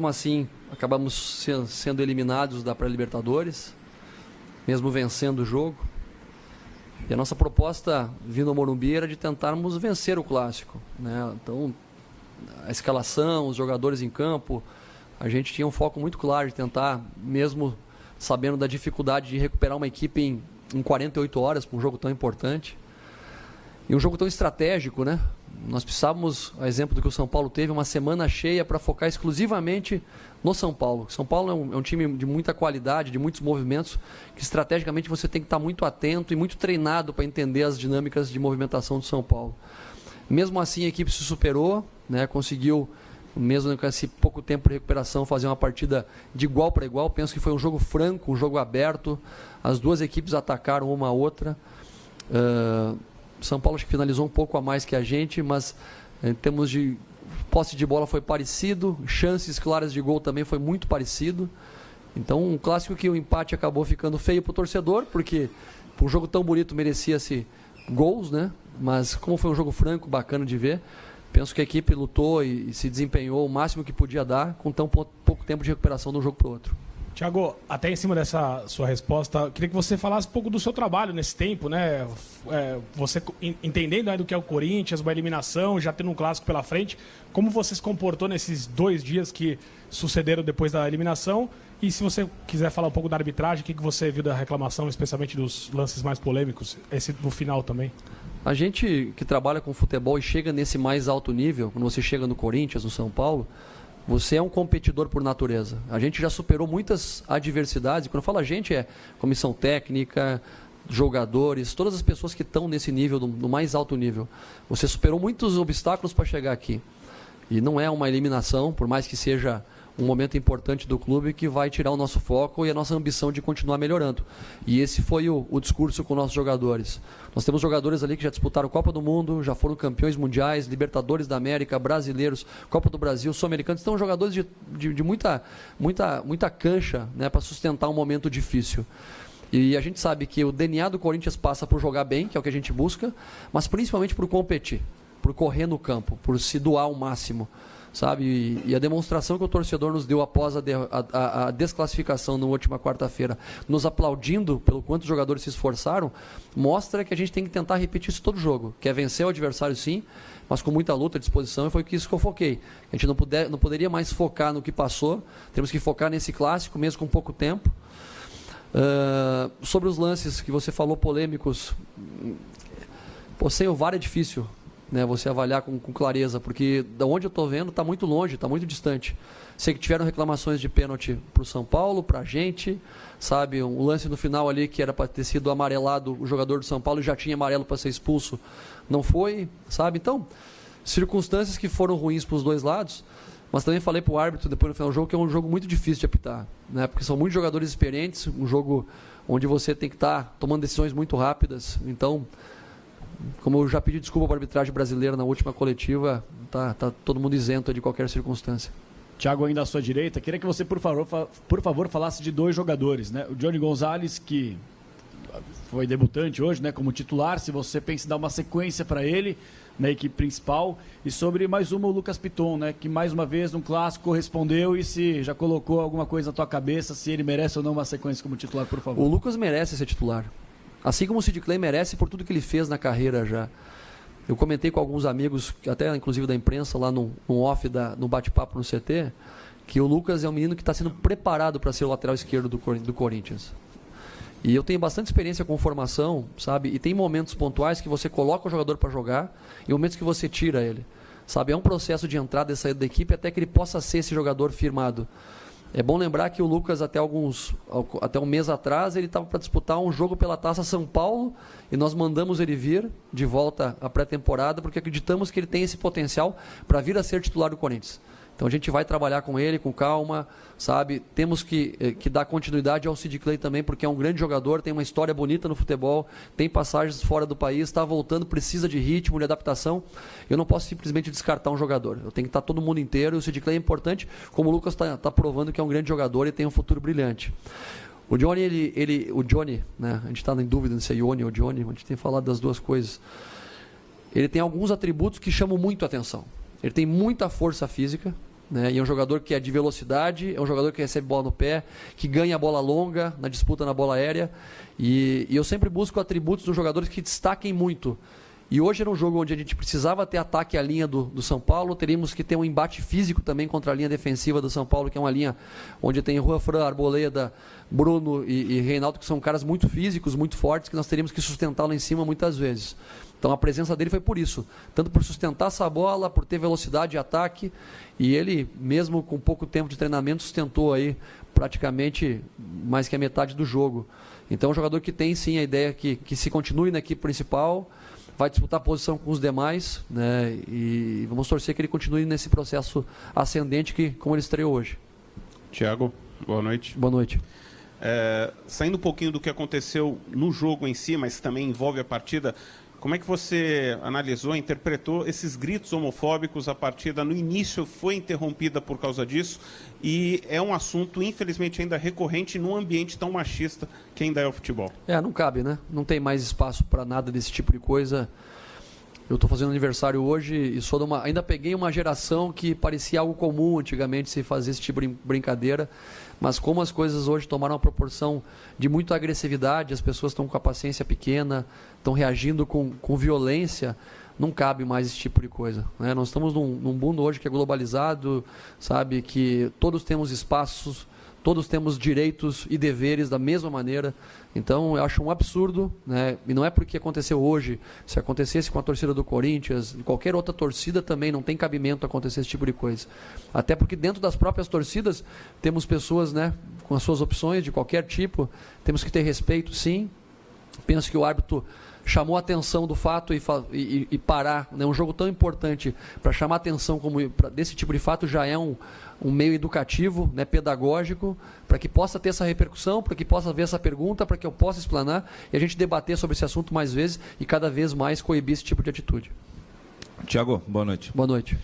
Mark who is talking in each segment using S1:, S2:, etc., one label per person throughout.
S1: assim, acabamos sendo eliminados da pré-Libertadores, mesmo vencendo o jogo. E a nossa proposta, vindo ao Morumbi, era de tentarmos vencer o Clássico, né? Então, a escalação, os jogadores em campo, a gente tinha um foco muito claro de tentar, mesmo sabendo da dificuldade de recuperar uma equipe em 48 horas, para um jogo tão importante. E um jogo tão estratégico, né? Nós precisávamos, a exemplo do que o São Paulo teve, uma semana cheia para focar exclusivamente no São Paulo. São Paulo é um time de muita qualidade, de muitos movimentos, que estrategicamente você tem que estar muito atento e muito treinado para entender as dinâmicas de movimentação do São Paulo. Mesmo assim, a equipe se superou, né? Conseguiu, mesmo com esse pouco tempo de recuperação, fazer uma partida de igual para igual. Penso que foi um jogo franco, um jogo aberto. As duas equipes atacaram uma a outra. São Paulo acho que finalizou um pouco a mais que a gente, mas em termos de posse de bola foi parecido, chances claras de gol também foi muito parecido. Então, um clássico que o empate acabou ficando feio para o torcedor, porque um jogo tão bonito merecia-se gols, né? Mas como foi um jogo franco, bacana de ver, penso que a equipe lutou e se desempenhou o máximo que podia dar, com tão pouco tempo de recuperação de um jogo para o outro.
S2: Thiago, até em cima dessa sua resposta, queria que você falasse um pouco do seu trabalho nesse tempo, né? Você entendendo aí do que é o Corinthians, uma eliminação, já tendo um clássico pela frente, como você se comportou nesses 2 dias que sucederam depois da eliminação? E se você quiser falar um pouco da arbitragem, o que você viu da reclamação, especialmente dos lances mais polêmicos, esse no final também?
S1: A gente que trabalha com futebol e chega nesse mais alto nível, quando você chega no Corinthians, no São Paulo, você é um competidor por natureza. A gente já superou muitas adversidades, e quando eu falo a gente é comissão técnica, jogadores, todas as pessoas que estão nesse nível, no mais alto nível. Você superou muitos obstáculos para chegar aqui. E não é uma eliminação, por mais que seja um momento importante do clube, que vai tirar o nosso foco e a nossa ambição de continuar melhorando. E esse foi o discurso com nossos jogadores. Nós temos jogadores ali que já disputaram Copa do Mundo, já foram campeões mundiais, Libertadores da América, brasileiros, Copa do Brasil, Sul-Americanos. Então, jogadores de muita cancha, né, para sustentar um momento difícil. E a gente sabe que o DNA do Corinthians passa por jogar bem, que é o que a gente busca, mas principalmente por competir, por correr no campo, por se doar ao máximo. Sabe? E a demonstração que o torcedor nos deu após a desclassificação na última quarta-feira, nos aplaudindo pelo quanto os jogadores se esforçaram, mostra que a gente tem que tentar repetir isso todo jogo, que é vencer o adversário sim, mas com muita luta, disposição, e foi isso que eu foquei. A gente não poderia mais focar no que passou, temos que focar nesse clássico, mesmo com pouco tempo. Sobre os lances que você falou, polêmicos, sem o VAR é difícil, né, você avaliar com clareza, porque da onde eu estou vendo está muito longe, está muito distante. Sei que tiveram reclamações de pênalti para o São Paulo, para a gente, sabe, um lance no final ali que era para ter sido amarelado, o jogador do São Paulo já tinha amarelo para ser expulso, não foi, sabe? Então, circunstâncias que foram ruins para os dois lados, mas também falei para o árbitro depois no final do jogo que é um jogo muito difícil de apitar, né, porque são muitos jogadores experientes, um jogo onde você tem que estar tomando decisões muito rápidas. Então, como eu já pedi desculpa para a arbitragem brasileira na última coletiva, tá todo mundo isento de qualquer circunstância.
S3: Thiago, ainda à sua direita, queria que você, por favor, falasse de 2 jogadores, né? O Johnny Gonzalez, que foi debutante hoje, né, como titular, se você pensa em dar uma sequência para ele na equipe principal, e sobre mais uma, o Lucas Piton, né, que mais uma vez no clássico correspondeu, e se já colocou alguma coisa na tua cabeça, se ele merece ou não uma sequência como titular, por favor.
S1: O Lucas merece ser titular. Assim como o Sid Clay merece por tudo que ele fez na carreira já. Eu comentei com alguns amigos, até inclusive da imprensa, lá no off, no bate-papo no CT, que o Lucas é um menino que está sendo preparado para ser o lateral esquerdo do Corinthians. E eu tenho bastante experiência com formação, sabe? E tem momentos pontuais que você coloca o jogador para jogar e momentos que você tira ele. Sabe? É um processo de entrada e saída da equipe até que ele possa ser esse jogador firmado. É bom lembrar que o Lucas, até um mês atrás, ele estava para disputar um jogo pela Taça São Paulo e nós mandamos ele vir de volta à pré-temporada porque acreditamos que ele tem esse potencial para vir a ser titular do Corinthians. Então a gente vai trabalhar com ele, com calma, sabe? Temos que dar continuidade ao Sid Clay também, porque é um grande jogador, tem uma história bonita no futebol, tem passagens fora do país, está voltando, precisa de ritmo, de adaptação. Eu não posso simplesmente descartar um jogador. Eu tenho que estar todo mundo inteiro, e o Sid Clay é importante, como o Lucas está provando que é um grande jogador e tem um futuro brilhante. O Johnny, né? A gente está em dúvida se é Ione ou Johnny, a gente tem falado das duas coisas. Ele tem alguns atributos que chamam muito a atenção. Ele tem muita força física, né? E é um jogador que é de velocidade, é um jogador que recebe bola no pé, que ganha a bola longa na disputa na bola aérea. E eu sempre busco atributos dos jogadores que destaquem muito. E hoje era um jogo onde a gente precisava ter ataque à linha do São Paulo, teríamos que ter um embate físico também contra a linha defensiva do São Paulo, que é uma linha onde tem Juan Fran, Arboleda, Bruno e Reinaldo, que são caras muito físicos, muito fortes, que nós teríamos que sustentar lá em cima muitas vezes. Então a presença dele foi por isso, tanto por sustentar essa bola, por ter velocidade de ataque, e ele, mesmo com pouco tempo de treinamento, sustentou aí praticamente mais que a metade do jogo. Então é um jogador que tem sim a ideia que se continue na equipe principal, vai disputar a posição com os demais, né? E vamos torcer que ele continue nesse processo ascendente como ele estreou hoje.
S4: Thiago, boa noite.
S1: Boa noite.
S4: Saindo um pouquinho do que aconteceu no jogo em si, mas também envolve a partida, como é que você analisou, interpretou esses gritos homofóbicos? A partida no início foi interrompida por causa disso e é um assunto, infelizmente, ainda recorrente num ambiente tão machista que ainda é o futebol.
S1: Não cabe, né? Não tem mais espaço para nada desse tipo de coisa. Eu estou fazendo aniversário hoje e ainda peguei uma geração que parecia algo comum antigamente se fazer esse tipo de brincadeira, mas como as coisas hoje tomaram uma proporção de muita agressividade, as pessoas estão com a paciência pequena, estão reagindo com violência, não cabe mais esse tipo de coisa, né? Nós estamos num mundo hoje que é globalizado, sabe, que todos temos espaços, todos temos direitos e deveres da mesma maneira. Então eu acho um absurdo, né? E não é porque aconteceu hoje, se acontecesse com a torcida do Corinthians, qualquer outra torcida também não tem cabimento acontecer esse tipo de coisa. Até porque dentro das próprias torcidas temos pessoas, né, com as suas opções de qualquer tipo, temos que ter respeito, sim. Penso que o árbitro chamou a atenção do fato e parar, né, um jogo tão importante para chamar a atenção desse tipo de fato já é um meio educativo, né, pedagógico, para que possa ter essa repercussão, para que possa ver essa pergunta, para que eu possa explanar e a gente debater sobre esse assunto mais vezes e cada vez mais coibir esse tipo de atitude.
S5: Thiago, boa noite.
S1: Boa noite.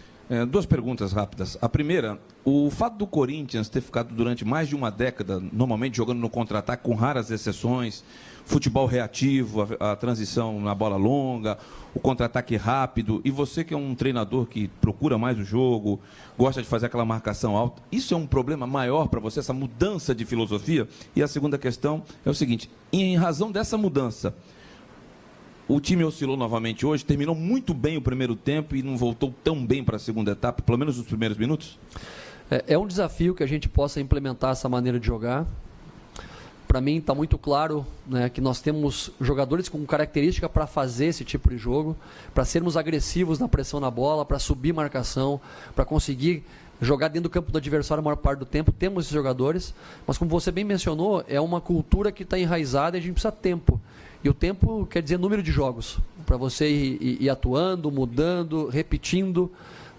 S5: Duas perguntas rápidas. A primeira, o fato do Corinthians ter ficado durante mais de uma década, normalmente jogando no contra-ataque, com raras exceções, futebol reativo, a transição na bola longa, o contra-ataque rápido, e você que é um treinador que procura mais o jogo, gosta de fazer aquela marcação alta, isso é um problema maior para você, essa mudança de filosofia? E a segunda questão é o seguinte, em razão dessa mudança, o time oscilou novamente hoje, terminou muito bem o primeiro tempo e não voltou tão bem para a segunda etapa, pelo menos nos primeiros minutos?
S1: É um desafio que a gente possa implementar essa maneira de jogar. Para mim está muito claro, né, que nós temos jogadores com característica para fazer esse tipo de jogo, para sermos agressivos na pressão na bola, para subir marcação, para conseguir jogar dentro do campo do adversário a maior parte do tempo. Temos esses jogadores, mas como você bem mencionou, é uma cultura que está enraizada e a gente precisa de tempo. E o tempo quer dizer número de jogos, para você ir atuando, mudando, repetindo,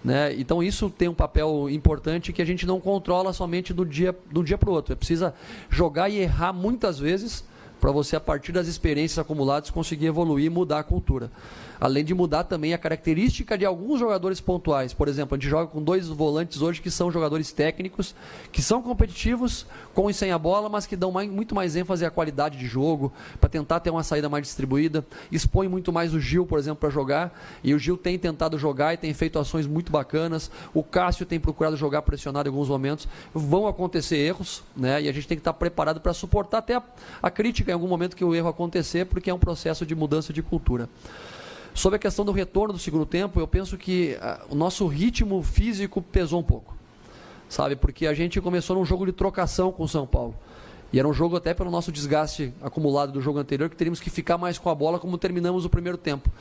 S1: né? Então isso tem um papel importante que a gente não controla somente do dia para o outro. É preciso jogar e errar muitas vezes para você, a partir das experiências acumuladas, conseguir evoluir e mudar a cultura. Além de mudar também a característica de alguns jogadores pontuais. Por exemplo, a gente joga com 2 volantes hoje que são jogadores técnicos, que são competitivos, com e sem a bola, mas que dão muito mais ênfase à qualidade de jogo, para tentar ter uma saída mais distribuída. Expõe muito mais o Gil, por exemplo, para jogar, e o Gil tem tentado jogar e tem feito ações muito bacanas. O Cássio tem procurado jogar pressionado em alguns momentos. Vão acontecer erros, né? E a gente tem que estar preparado para suportar até a crítica em algum momento que o erro acontecer, porque é um processo de mudança de cultura. Sobre a questão do retorno do segundo tempo, eu penso que o nosso ritmo físico pesou um pouco, sabe? Porque a gente começou num jogo de trocação com o São Paulo. E era um jogo até pelo nosso desgaste acumulado do jogo anterior, que teríamos que ficar mais com a bola como terminamos o primeiro tempo.